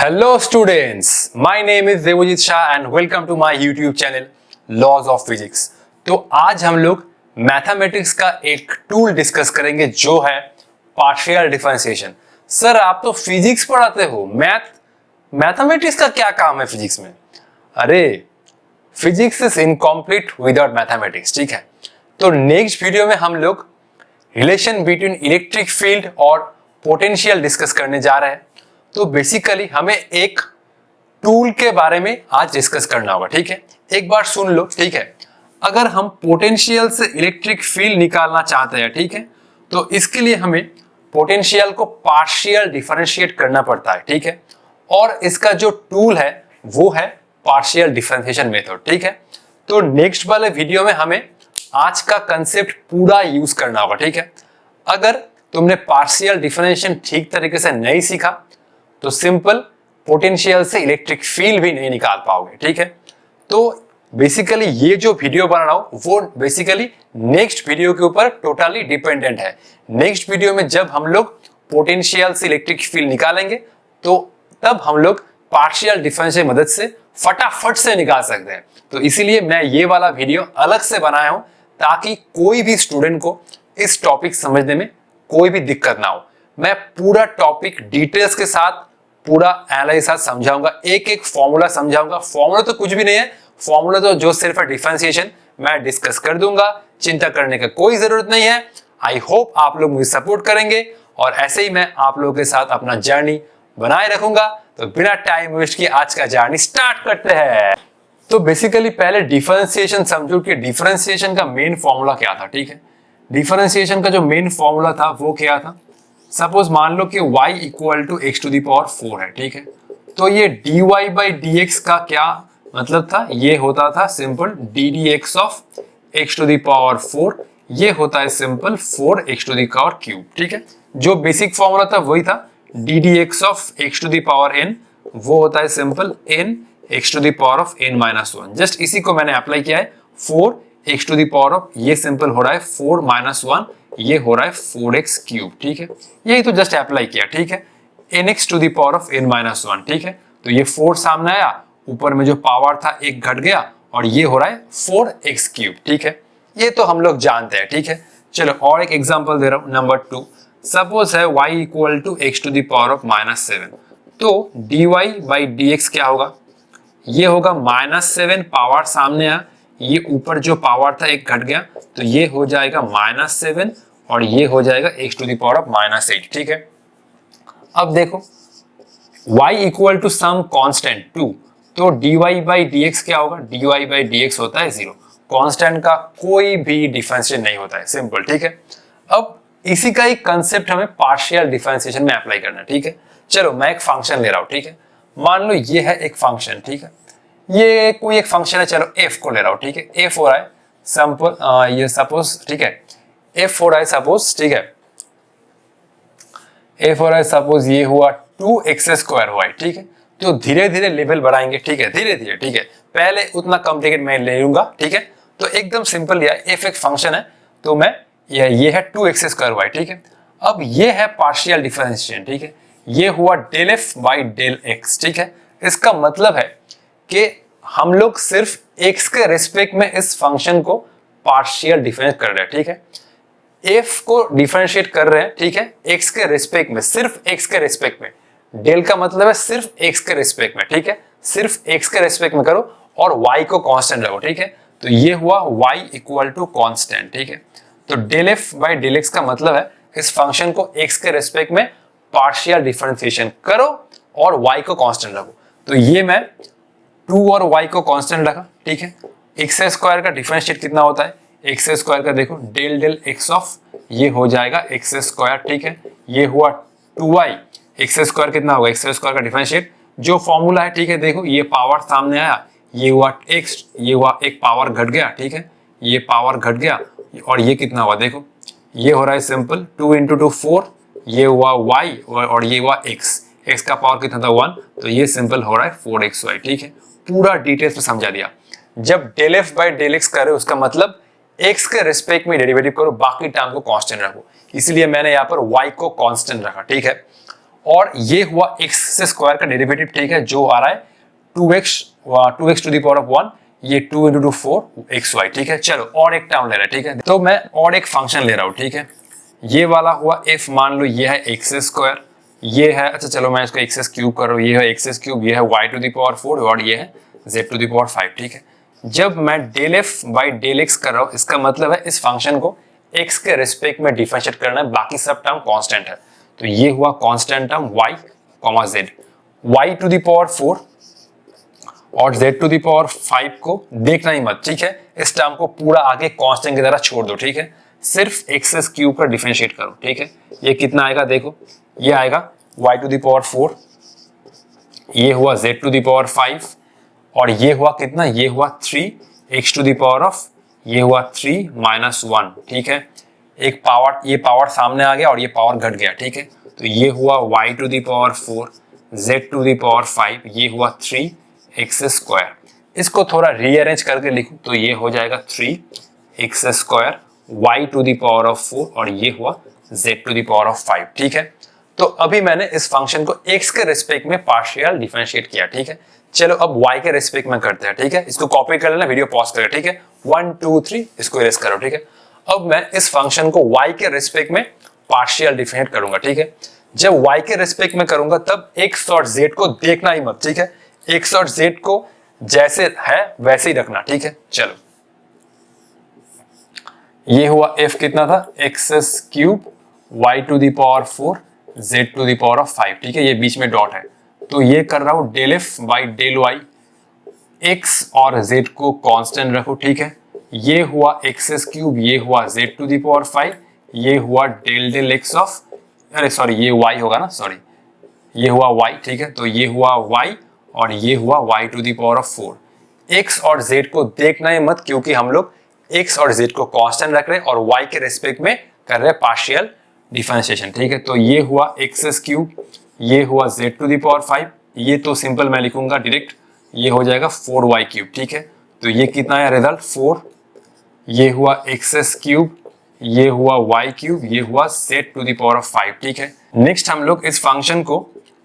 Hello students, my name is Devojit Shah and welcome to my YouTube channel Laws of Physics। तो आज हम लोग mathematics का एक टूल डिस्कस करेंगे जो है पार्शियल डिफरेंशिएशन। सर आप तो फिजिक्स पढ़ाते हो, मैथमेटिक्स का क्या काम है फिजिक्स में? अरे physics is incomplete without mathematics, ठीक है। तो नेक्स्ट वीडियो में हम लोग रिलेशन बिटवीन इलेक्ट्रिक फील्ड और पोटेंशियल डिस्कस करने जा रहे हैं। तो बेसिकली हमें एक टूल के बारे में आज डिस्कस करना होगा, ठीक है। एक बार सुन लो, ठीक है। अगर हम पोटेंशियल से इलेक्ट्रिक फील्ड निकालना चाहते हैं, ठीक है, तो इसके लिए हमें पोटेंशियल को पार्शियल डिफरेंशिएट करना पड़ता है, ठीक है। और इसका जो टूल है वो है पार्शियल डिफरेंशिएशन मेथड, ठीक है। तो नेक्स्ट वाले वीडियो में हमें आज का कंसेप्ट पूरा यूज करना होगा, ठीक है। अगर तुमने पार्शियल डिफरेंशिएशन ठीक तरीके से नहीं सीखा तो सिंपल पोटेंशियल से इलेक्ट्रिक फील्ड भी नहीं निकाल पाओगे, ठीक है। तो बेसिकली ये जो वीडियो बना रहा हूं वो बेसिकली नेक्स्ट वीडियो के ऊपर टोटली डिपेंडेंट है। नेक्स्ट वीडियो में जब हम लोग पोटेंशियल से इलेक्ट्रिक फील्ड निकालेंगे तो तब हम लोग पार्शियल डिफरेंशियल की मदद से फटाफट से निकाल सकते हैं। तो इसीलिए मैं ये वाला वीडियो अलग से बनाया हूं ताकि कोई भी स्टूडेंट को इस टॉपिक समझने में कोई भी दिक्कत ना हो। मैं पूरा टॉपिक डिटेल्स के साथ पूरा एनालिसिस समझाऊंगा, एक एक फॉर्मूला समझाऊंगा। फॉर्मूला तो कुछ भी नहीं है, फॉर्मूला तो जो सिर्फ है डिफरेंशिएशन, मैं डिस्कस कर दूंगा, चिंता करने का कोई जरूरत नहीं है। आई होप आप लोग मुझे सपोर्ट करेंगे और ऐसे ही मैं आप लोगों के साथ अपना जर्नी बनाए रखूंगा। तो बिना टाइम वेस्ट किए आज का जर्नी स्टार्ट करते हैं। तो बेसिकली पहले डिफरेंशिएशन समझो कि डिफरेंशिएशन का मेन फॉर्मूला क्या था, ठीक है। डिफरेंशिएशन का जो मेन फॉर्मूला था वो क्या था? सपोज मान लो कि y equal to x to the power 4 है, ठीक है। तो ये dy बाई dx का क्या मतलब था? ये होता था simple d d x of x to the power 4। ये होता है simple 4 x to the power cube, ठीक है। जो बेसिक फॉर्मूला था वही था d d x of x to the power n, वो होता है simple n x to the power of n minus 1। Just इसी को मैंने अप्लाई किया है 4 x to the power of, ये सिंपल हो रहा है 4 माइनस 1, ये हो रहा है 4x क्यूब, ठीक है। यही तो जस्ट अप्लाई किया, ठीक है। nx to the power of n minus 1, ठीक है। तो ये 4 सामने आया, ऊपर में जो पावर था एक घट गया और ये हो रहा है 4x क्यूब, ठीक है। ये तो हम लोग जानते हैं, ठीक है। चलो और एक एग्जांपल दे रहा हूं, नंबर 2। सपोज है y equal to x to the power of minus 7। तो dy बाई dx क्या होगा? ये होगा माइनस 7, पावर सामने आया, ये ऊपर जो पावर था एक घट गया, तो ये हो जाएगा माइनस 7 और ये हो जाएगा x to the power of minus 8, ठीक है। अब देखो y equal to some constant 2, तो dy बाई dx क्या होगा? dy बाई dx होता है 0। कांस्टेंट का कोई भी डिफरेंशिएशन नहीं होता है, सिंपल, ठीक है। अब इसी का एक कंसेप्ट हमें पार्शियल डिफरेंशिएशन में अप्लाई करना है, ठीक है। चलो मैं एक फंक्शन ले रहा हूं, ठीक है। मान लो ये है एक फंक्शन, ठीक है। ये कोई एक फंक्शन है, चलो f को ले रहा हूं, ठीक है। f हो रहा है सिंपल, ये सपोज, ठीक है, f हो रहा है सपोज, ठीक है, f हो रहा है सपोज ये हुआ 2x स्क्वायर हुआ है, ठीक है। तो धीरे धीरे लेवल बढ़ाएंगे, ठीक है, धीरे धीरे, ठीक है। पहले उतना कॉम्प्लिकेट मैं ले लूंगा, ठीक है। तो एकदम सिंपल यह f एक फंक्शन है, तो मैं ये है 2x स्क्वायर हुआ है, ठीक है। अब ये है पार्शियल डिफरेंशिएशन, ठीक है। ये हुआ del f by del x, ठीक है। इसका मतलब है कि हम लोग सिर्फ x के रेस्पेक्ट में इस फंक्शन को पार्शियल डिफरेंशिएट कर रहे हैं, ठीक है। f को डिफरेंशिएट कर रहे हैं, ठीक है, x के रेस्पेक्ट में, सिर्फ x के रेस्पेक्ट में। डेल का मतलब है सिर्फ x के रेस्पेक्ट में, ठीक है। सिर्फ x के रेस्पेक्ट में करो और y को कांस्टेंट रखो, ठीक है। तो ये हुआ y इक्वल टू कांस्टेंट, ठीक है। तो del f by del x का मतलब है इस फंक्शन को x के रेस्पेक्ट में पार्शियल डिफरेंशिएशन करो और y को कांस्टेंट रखो। तो ये मैं 2 और y को कांस्टेंट रखा, ठीक है। x स्क्वायर का डिफरेंशिएट कितना होता है? x स्क्वायर का देखो डेल डेल x ऑफ, ये हो जाएगा x स्क्वायर, ठीक है। ये हुआ 2y, x स्क्वायर कितना होगा? x स्क्वायर का डिफरेंशिएट जो फॉर्मूला है, ठीक है। देखो ये पावर सामने आया, ये हुआ x, ये हुआ एक पावर घट गया, ठीक है। ये पावर घट गया और ये कितना हुआ? देखो ये हो रहा है सिंपल 2 इंटू 2 4, ये हुआ y और ये हुआ x का पावर कितना था 1, तो ये सिंपल हो रहा है 4xy, ठीक है। पूरा डिटेल्स में समझा दिया। जब del f by del x करे उसका मतलब x के रिस्पेक्ट में डेरिवेटिव करो, बाकी टर्म को कांस्टेंट रखो। इसलिए मैंने यहाँ पर y को कांस्टेंट रखा, ठीक है। और ये हुआ x से स्क्वायर का डेरिवेटिव, ठीक है, जो आ रहा है 2x to the power of 1, ये 2 इंटू 4 xy, ठीक है। चलो और एक टर्म ले रहा है, ठीक है, तो मैं और एक फंक्शन ले रहा हूं, ठीक है। ये वाला हुआ f, मान लो ये है एक्स स्क्वायर, ये है, अच्छा चलो मैं इसको एक्स क्यूब कर रहा हूँ, ये है एक्स क्यूब, ये है y टू द पावर 4 और ये है z टू द पावर 5, ठीक है। जब मैं del f by del x कर रहा हूँ, इसका मतलब है इस फंक्शन को x के रिस्पेक्ट में डिफरेंशिएट करना है, बाकी सब टर्म कांस्टेंट है। तो ये हुआ constant term y, z, y to the power 4 और z टू द पावर 5 को देखना ही मत, ठीक है। इस टर्म को पूरा आगे कांस्टेंट की तरह छोड़ दो, ठीक है। सिर्फ एक्स क्यूब का डिफरेंशिएट करो, ठीक है। ये कितना आएगा देखो, ये आएगा y टू द पावर 4, ये हुआ z टू द पावर 5 और ये हुआ कितना, ये हुआ 3 x to the power of, ये हुआ 3 माइनस 1, ठीक है। एक पावर, ये पावर सामने आ गया और ये पावर घट गया, ठीक है। तो ये हुआ y to the power 4, z to the power 5, ये हुआ 3 एक्स स्क्वायर। इसको थोड़ा रीअरेंज करके लिखूं तो ये हो जाएगा 3 x square y to the power of 4 और ये हुआ z to the power of 5, ठीक है। तो अभी मैंने इस फंक्शन को x के रिस्पेक्ट में पार्शियल डिफरेंशिएट किया, ठीक है। चलो अब y के रिस्पेक्ट में करते हैं, ठीक है। इसको कॉपी कर लेना, वीडियो पॉज करके, ठीक है। 1 2 3 इसको इरेज करो, ठीक है। अब मैं इस फंक्शन को y के रिस्पेक्ट में पार्शियल डिफरेंशिएट करूंगा, ठीक है। जब y के रिस्पेक्ट में करूंगा तब x और z को देखना ही मत, ठीक है। x और z को जैसे है वैसे ही रखना, ठीक है। चलो ये हुआ f कितना था, x cube y to the power 4 z to the power of 5, ठीक है। ये बीच में डॉट है तो ये कर रहा हूं del f by del y, x और z को कांस्टेंट रखो, ठीक है। ये हुआ एक्स क्यूब, ये हुआ z टू द पावर 5, ये हुआ डेल डेल x ऑफ, अरे सॉरी ये y होगा ना, सॉरी ये हुआ y, ठीक है। तो ये हुआ y और ये हुआ y to the power of 4। x और z को देखना ही मत क्योंकि हम लोग x और z को कांस्टेंट रख रहे हैं और y के रिस्पेक्ट में कर रहे हैं पार्शियल डिफरेंशिएशन, ठीक है। तो ये हुआ एक्स क्यूब, ये हुआ z टू द पावर 5, ये तो सिंपल मैं लिखूंगा डायरेक्ट, ये हो जाएगा 4y क्यूब, ठीक है। तो ये कितना है रिजल्ट 4, ये हुआ एक्स क्यूब, ये हुआ y क्यूब, ये हुआ z to the power of 5, ठीक है। नेक्स्ट हम लोग इस फंक्शन को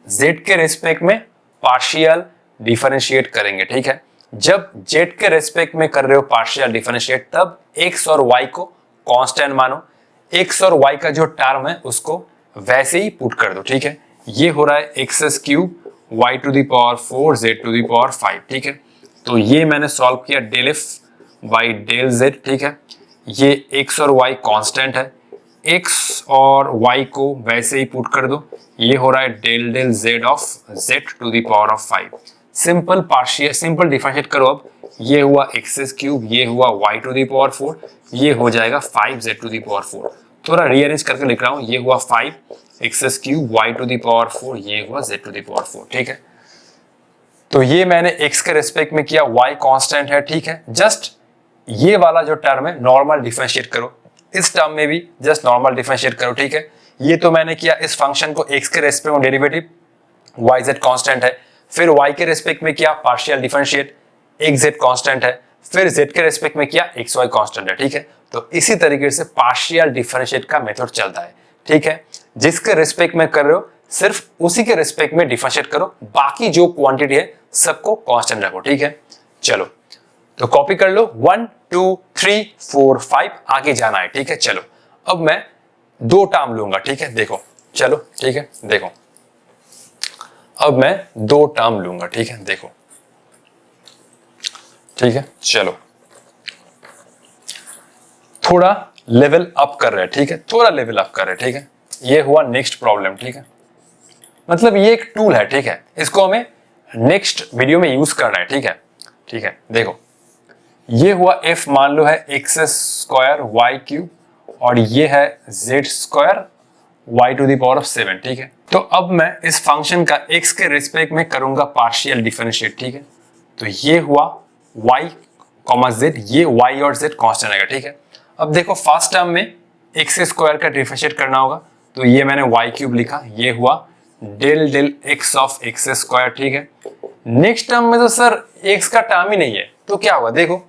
z के रिस्पेक्ट में पार्शियल डिफरेंशिएट करेंगे, ठीक है। जब z के रिस्पेक्ट में कर रहे हो पार्शियल डिफरेंशिएट तब x और y को कांस्टेंट मानो, x और y का जो टर्म है उसको वैसे ही पुट कर दो, ठीक है। ये हो रहा है x cube y to the power 4 z to the power 5, ठीक है। तो ये मैंने सॉल्व किया del f by del z, ठीक है। ये x और y कांस्टेंट है, x और y को वैसे ही पुट कर दो, ये हो रहा है del del z of z to the power of 5। Simple partial, simple differentiate करो अब, ये हुआ एक्स क्यूब, ये हुआ y टू द पावर 4, ये हो जाएगा 5z टू द पावर 4। थोड़ा रीअरेंज करके लिख रहा हूं, ये हुआ 5 x cube y to the power 4, ये हुआ z टू द पावर 4, ठीक है। तो ये मैंने x के रिस्पेक्ट में किया, y कांस्टेंट है, ठीक है। जस्ट ये वाला जो टर्म है नॉर्मल डिफरेंशिएट करो, इस टर्म में भी जस्ट नॉर्मल डिफरेंशिएट करो, ठीक है। ये तो मैंने किया इस फंक्शन को x के रिस्पेक्ट में डेरिवेटिव, yz कांस्टेंट है, फिर y के रिस्पेक्ट में किया पार्शियल डिफरेंशिएट, xz कांस्टेंट है, फिर z के रिस्पेक्ट में किया xy कांस्टेंट है, ठीक है। तो इसी तरीके से पार्शियल डिफरेंशिएट का मेथड चलता है, ठीक है। जिसके रिस्पेक्ट में कर रहे हो सिर्फ उसी के रिस्पेक्ट में डिफरेंशिएट करो, बाकी जो क्वांटिटी है सबको कांस्टेंट रखो, ठीक है। चलो तो कॉपी कर लो, 1 2 3 4 5 आगे जाना है, ठीक है। चलो अब मैं दो टर्म लूंगा, ठीक है, देखो, चलो ठीक है, देखो अब मैं दो टर्म लूंगा, ठीक है, देखो, ठीक है। चलो थोड़ा लेवल अप कर रहे हैं, ठीक है, थोड़ा लेवल अप कर रहे हैं, ठीक है। ये हुआ नेक्स्ट प्रॉब्लम, ठीक है। मतलब ये एक टूल है, ठीक है, इसको हमें नेक्स्ट वीडियो में यूज करना है, ठीक है, ठीक है। देखो ये हुआ f, मान लो है एक्स स्क्वायर y क्यूब और ये है z square y to the power of 7, ठीक है। तो अब मैं इस फंक्शन का x के रिस्पेक्ट में करूंगा पार्शियल डिफरेंशिएट, ठीक है। तो ये हुआ y कॉमा z, ये y और z कांस्टेंट आएगा, ठीक है। अब देखो फर्स्ट टर्म में एक्स स्क्वायर का डिफरेंशिएट करना होगा, तो ये मैंने y क्यूब लिखा, ये हुआ del del x of x square, ठीक है। नेक्स्ट टर्म में तो सर x का टर्म ही नहीं है, तो क्या होगा, देखो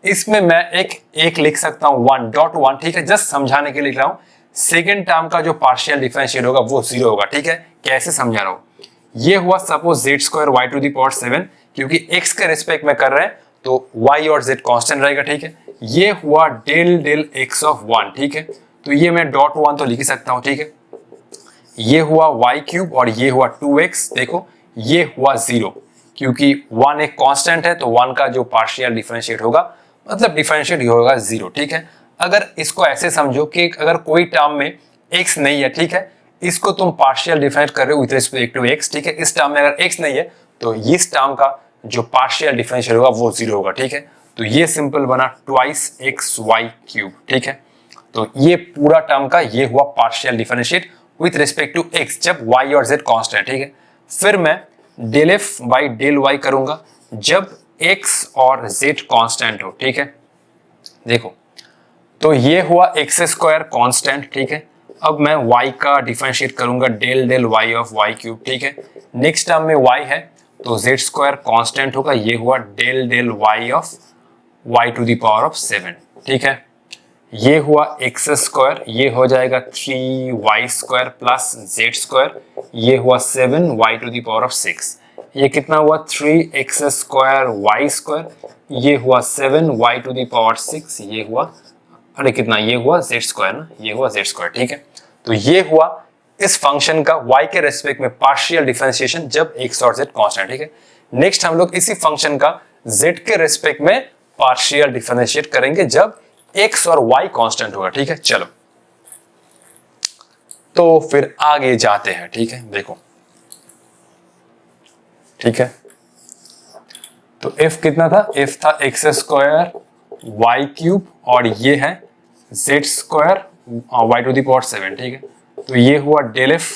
इसमें मैं एक लिख सकता हूं 1.1, ठीक है, जस्ट समझाने के लिए लिख रहा हूं। सेकेंड टर्म का जो पार्शियल डिफरेंशिएट होगा वो 0 होगा। ठीक है, कैसे समझा रहा हूं, ये हुआ suppose z square y to the power 7, क्योंकि x के रेस्पेक्ट में कर रहे हैं तो y और z कांस्टेंट रहेगा। ठीक है, ये हुआ डेल डेल x ऑफ 1। ठीक है, तो ये मैं डॉट 1 तो लिख ही सकता हूं। ठीक है, ये हुआ y क्यूब और ये हुआ 2x। देखो ये हुआ 0, क्योंकि 1 एक कांस्टेंट है तो 1 का जो पार्शियल डिफरेंशिएट होगा मतलब डिफरेंशिएट होगा 0। ठीक है, अगर इसको ऐसे समझो कि अगर कोई टर्म में x नहीं है, ठीक है, इसको तुम पार्शियल डिफरेंशिएट कर रहे हो विद रिस्पेक्ट टू x। ठीक है, इस टर्म में अगर x नहीं है तो इस टर्म का जो पार्शियल डिफरेंशिएट होगा वो 0 होगा। ठीक है, तो ये सिंपल बना ट्वाइस एक्स वाई क्यूब। ठीक है, तो ये पूरा टर्म का ये हुआ partial differentiate with respect to x जब y और z कांस्टेंट। ठीक है, फिर मैं del f by del y करूंगा जब x और z कांस्टेंट हो। ठीक है, देखो तो ये हुआ एक्स स्क्वायर कांस्टेंट। ठीक है, अब मैं y का डिफरेंशिएट करूंगा del del y of y cube. ठीक है, नेक्स्ट टर्म में y है तो z स्क्वायर कांस्टेंट होगा, ये हुआ del del y of y to the power of 7। ठीक है, ये हुआ एक्स स्क्वायर, ये हो जाएगा 3y square plus z square, ये हुआ 7y to the power of 6। ये कितना हुआ 3x स्क्वायर y स्क्वायर, ये हुआ 7y टू द पावर 6, ये हुआ अरे कितना, ये हुआ z स्क्वायर ना, ये हुआ z स्क्वायर। ठीक है, तो ये हुआ इस फंक्शन का y के रेस्पेक्ट में पार्शियल डिफरेंशिएशन जब x और z कांस्टेंट। ठीक है, नेक्स्ट हम लोग इसी फंक्शन का z के रेस्पेक्ट में पार्शियल डिफरेंशिएट करेंगे जब x और y कांस्टेंट होगा। ठीक है, चलो तो फिर आगे जाते हैं। ठीक है, देखो ठीक है, तो f कितना था, f था एक्स स्क्वायर y क्यूब और ये है z square y to the power 7। ठीक है, तो ये हुआ del f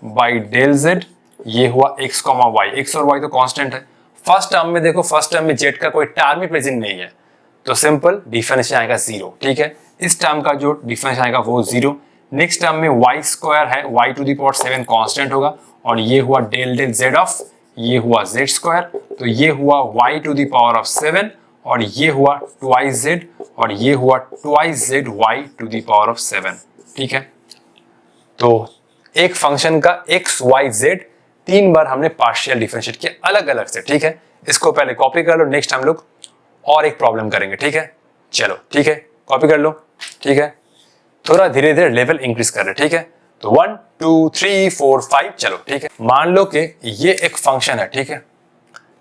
by del z, ये हुआ x कॉमा y, x और y तो कांस्टेंट है। फर्स्ट टर्म में देखो, फर्स्ट टर्म में z का कोई टर्म ही प्रेजेंट नहीं है तो सिंपल डिफरेंशिएशन आएगा 0। ठीक है, इस टर्म का जो डिफरेंशिएशन आएगा वो 0। नेक्स्ट टर्म में y स्क्वायर है, y to the power 7 constant होगा और ये हुआ डेल डेल z ऑफ, ये हुआ z स्क्वायर, तो ये हुआ y to the power of 7 और ये हुआ ट्वाइस z और ये हुआ twice z y to the power of 7। ठीक है, तो एक फंक्शन का x y z 3 बार हमने पार्शियल डिफरेंशिएट किया अलग अलग से। ठीक है, इसको पहले कॉपी कर लो, नेक्स्ट हम लोग और एक प्रॉब्लम करेंगे। ठीक है, चलो ठीक है, कॉपी कर लो। ठीक है, थोड़ा धीरे धीरे लेवल इंक्रीज कर रहे। ठीक है, तो 1 2 3 4 5 चलो। ठीक है, मान लो कि ये एक फंक्शन है। ठीक है,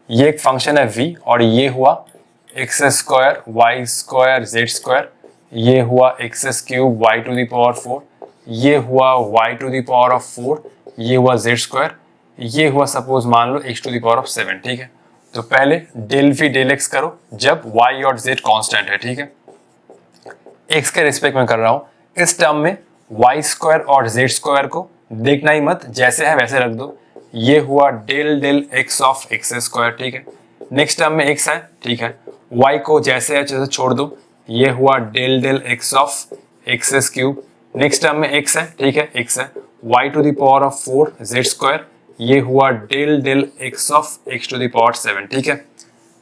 ये एक फंक्शन है v और ये हुआ X square Y square Z square, ये हुआ x cube Y to the power 4, ये हुआ Y to the power of 4, ये हुआ जेड स्क्वायर, ये हुआ सपोज मान लो X to the power of 7। ठीक है, तो पहले डेल वी डेल एक्स करो जब y और z कांस्टेंट है। ठीक है, x के रिस्पेक्ट में कर रहा हूं। इस टर्म में y स्क्वायर और z स्क्वायर को देखना ही मत, जैसे है वैसे रख दो। ये हुआ del del x of x square. ठीक है, नेक्स्ट टर्म में x है। ठीक है, y को जैसे है जैसे छोड़ दो, ये हुआ del del x of x cube. Next term में x है। ठीक है, x है y to the power of 4 z square, ये हुआ del del x of x to the power 7। ठीक है,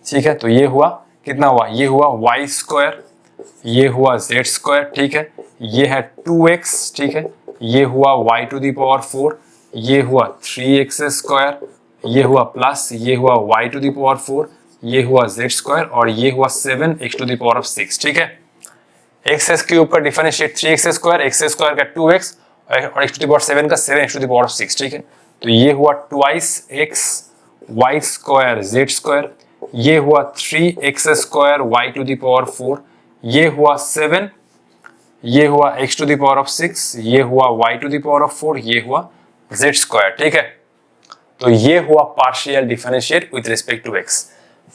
ठीक है, तो ये हुआ कितना हुआ, ये हुआ y स्क्वायर, ये हुआ z स्क्वायर। ठीक है, ये है 2x। ठीक है, ये हुआ y टू द पावर 4, ये हुआ 3x स्क्वायर, ये हुआ प्लस, ये हुआ y टू द पावर 4, ये हुआ z स्क्वायर और ये हुआ 7x to the power of 6। ठीक है, एक्स क्यूब का differentiate 3x square, x square का 2x और x टू द पावर 7 का 7x to the power of 6। ठीक है, तो ये हुआ twice x y square z square, ये हुआ 3x square y to the power 4, ये हुआ 7, ये हुआ x to the power of 6, ये हुआ y to the power of 4, ये हुआ z स्क्वायर। ठीक है, तो ये हुआ partial differentiate with respect to x।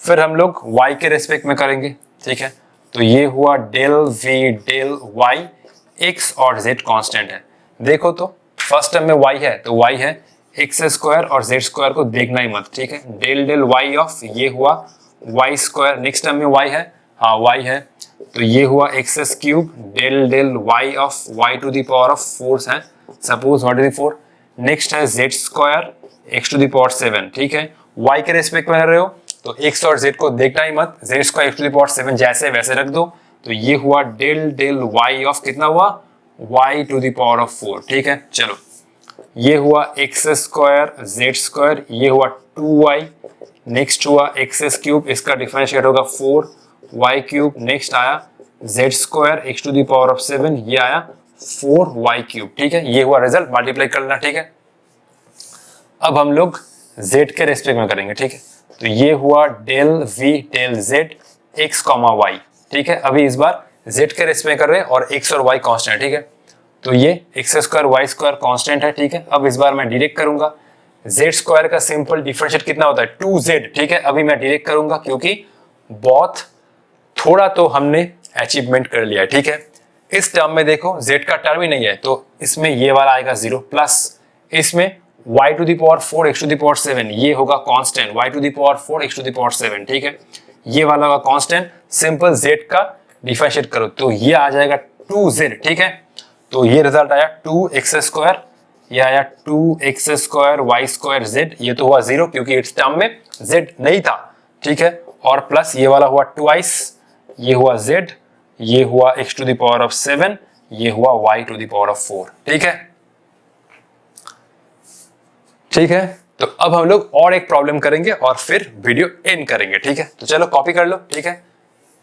फिर हम लोग y के रिस्पेक्ट में करेंगे। ठीक है, तो ये हुआ del v del y, x और z कांस्टेंट है। देखो तो फर्स्ट टर्म में y है तो y है एक्स स्क्वायर और z स्क्वायर को देखना ही मत। ठीक है, डेल डेल y ऑफ, ये हुआ y स्क्वायर, नेक्स्ट टर्म में y है, हाँ y है, तो ये हुआ x cube del del y of y to the power of 4 है, सपोज व्हाट इज 4। नेक्स्ट है z square x to the power 7। ठीक है, y के रेस्पेक्ट में कर रहे हो तो x और z को देखना ही मत, z square x to the power 7 जैसे वैसे रख दो। तो ये हुआ डेल डेल y ऑफ कितना हुआ y to the power of 4। ठीक है, चलो ये हुआ एक्स स्क्वायर जेड स्क्वायर, ये हुआ 2y, नेक्स्ट हुआ एक्स क्यूब, इसका डिफरेंशिएट होगा 4y क्यूब, नेक्स्ट आया z square x to the power of 7, ये आया 4y क्यूब। ठीक है, ये हुआ रिजल्ट, मल्टीप्लाई कर लेना। ठीक है, अब हम लोग z के रेस्पेक्ट में करेंगे। ठीक है, तो ये हुआ del v del z x comma y। ठीक है, अभी इस बार z के रेस्पेक्ट में कर रहे हैं और x और y कांस्टेंट। ठीक है, तो ये x square Y square constant है। ठीक है, अब इस बार मैं डायरेक्ट करूंगा, z स्क्वायर का सिंपल डिफरेंशिएट कितना होता है 2z। ठीक है, अभी मैं डायरेक्ट करूंगा क्योंकि बहुत थोड़ा तो हमने अचीवमेंट कर लिया है। ठीक है, इस टर्म में देखो z का टर्म ही नहीं है तो इसमें ये वाला आएगा 0 प्लस इसमें y to the power 4 x to the power 7, ये होगा constant y to the power 4 x to the power 7। ठीक है, ये वाला होगा कांस्टेंट, सिंपल z का डिफरेंशिएट करो तो ये आ जाएगा 2z। ठीक है, तो ये रिजल्ट आया 2x स्क्वायर, ये आया 2x square Y square z, ये तो हुआ 0 क्योंकि इस टर्म में z नहीं था। ठीक है, और प्लस ये वाला हुआ ट्वाइस, ये हुआ z, ये हुआ x to the power of 7, ये हुआ y to the power of 4। ठीक है, ठीक है, तो अब हम लोग और एक प्रॉब्लम करेंगे और फिर वीडियो एंड करेंगे। ठीक है, तो चलो कॉपी कर लो। ठीक है,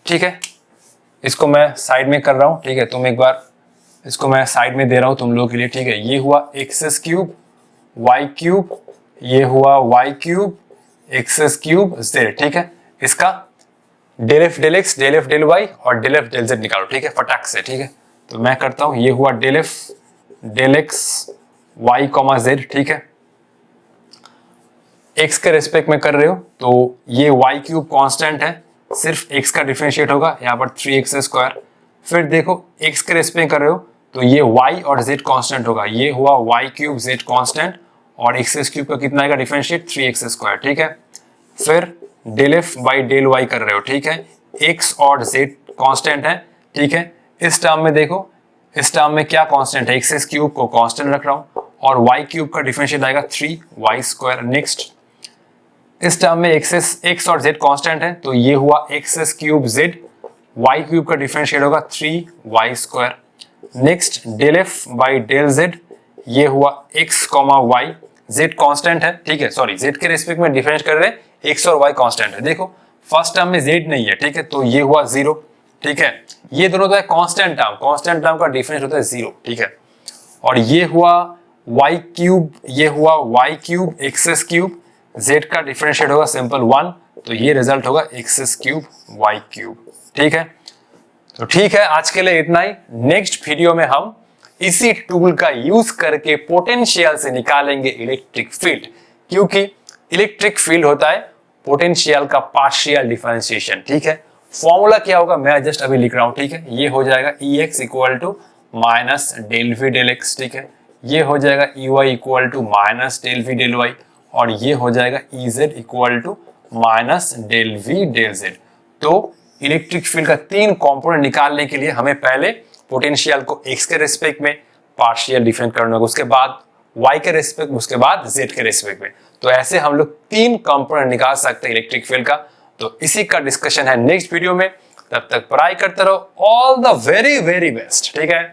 ठीक है, इसको मैं साइड में कर रहा हूं। ठीक है, तुम एक बार इसको मैं साइड में दे रहा हूं तुम लोगों के लिए। ठीक है, ये हुआ एक्स क्यूब वाई क्यूब, ये हुआ y cube x cube z. ठीक है, इसका del f del x del f del y और डेल एफ डेल जेड निकालो। ठीक है, फटाक से। ठीक है, तो मैं करता हूं, ये हुआ del f del x y comma z. ठीक है, x के रेस्पेक्ट में कर रहे हो तो ये y क्यूब कांस्टेंट है, सिर्फ x का डिफरेंशिएट होगा यहाँ पर 3x स्क्वायर। फिर देखो x के रेस्पेक्ट में कर रहे हो तो ये y और z कांस्टेंट होगा, ये हुआ y क्यूब z कांस्टेंट और x क्यूब का कितना आएगा डिफरेंशिएट 3x स्क्वायर। ठीक है, फिर del f by del y कर रहे हो। ठीक है, x और z कांस्टेंट है। ठीक है, इस टर्म में देखो, इस टर्म में क्या कांस्टेंट है, x क्यूब को कांस्टेंट रख रहा हूं और y क्यूब का डिफरेंशिएट आएगा 3y स्क्वायर। नेक्स्ट इस टर्म में x और z कांस्टेंट है तो ये हुआ x cube z, y cube का डिफरेंशिएट होगा 3y square. Next del f by del z, ये हुआ x comma y, z constant है। ठीक है, सॉरी z के रेस्पेक्ट में डिफरेंस कर रहे हैं, x और y कांस्टेंट है। देखो फर्स्ट टर्म में z नहीं है। ठीक है, तो ये हुआ 0। ठीक है, ये दोनों तो है कांस्टेंट टर्म का डिफरेंस होता है 0। ठीक है, और ये हुआ y क्यूब, ये हुआ y cube x cube, z का डिफरेंशिएट होगा सिंपल 1, तो ये रिजल्ट होगा एक्स क्यूब y क्यूब। ठीक है, तो ठीक है, आज के लिए इतना ही। नेक्स्ट वीडियो में हम इसी टूल का यूज करके पोटेंशियल से निकालेंगे इलेक्ट्रिक फील्ड, क्योंकि इलेक्ट्रिक फील्ड होता है पोटेंशियल का पार्शियल डिफरेंशिएशन। ठीक है, फॉर्मूला क्या होगा मैं जस्ट अभी लिख रहा हूं। ठीक है, ये हो जाएगा Ex equal to minus del v del x. ठीक है, ये हो जाएगा Ey equal to minus del v del y और ये हो जाएगा Ez equal to minus del v del z. तो इलेक्ट्रिक फील्ड का 3 कंपोनेंट निकालने के लिए हमें पहले पोटेंशियल को x के रेस्पेक्ट में पार्शियल डिफरेंट करना होगा, उसके बाद y के रेस्पेक्ट में, उसके बाद z के रेस्पेक्ट में। तो ऐसे हम लोग 3 कंपोनेंट निकाल सकते हैं इलेक्ट्रिक फील्ड का। तो इसी का डिस्कशन है नेक्स्ट वीडियो में। तब तक पढ़ाई करते रहो। All the very very best. ठीक है।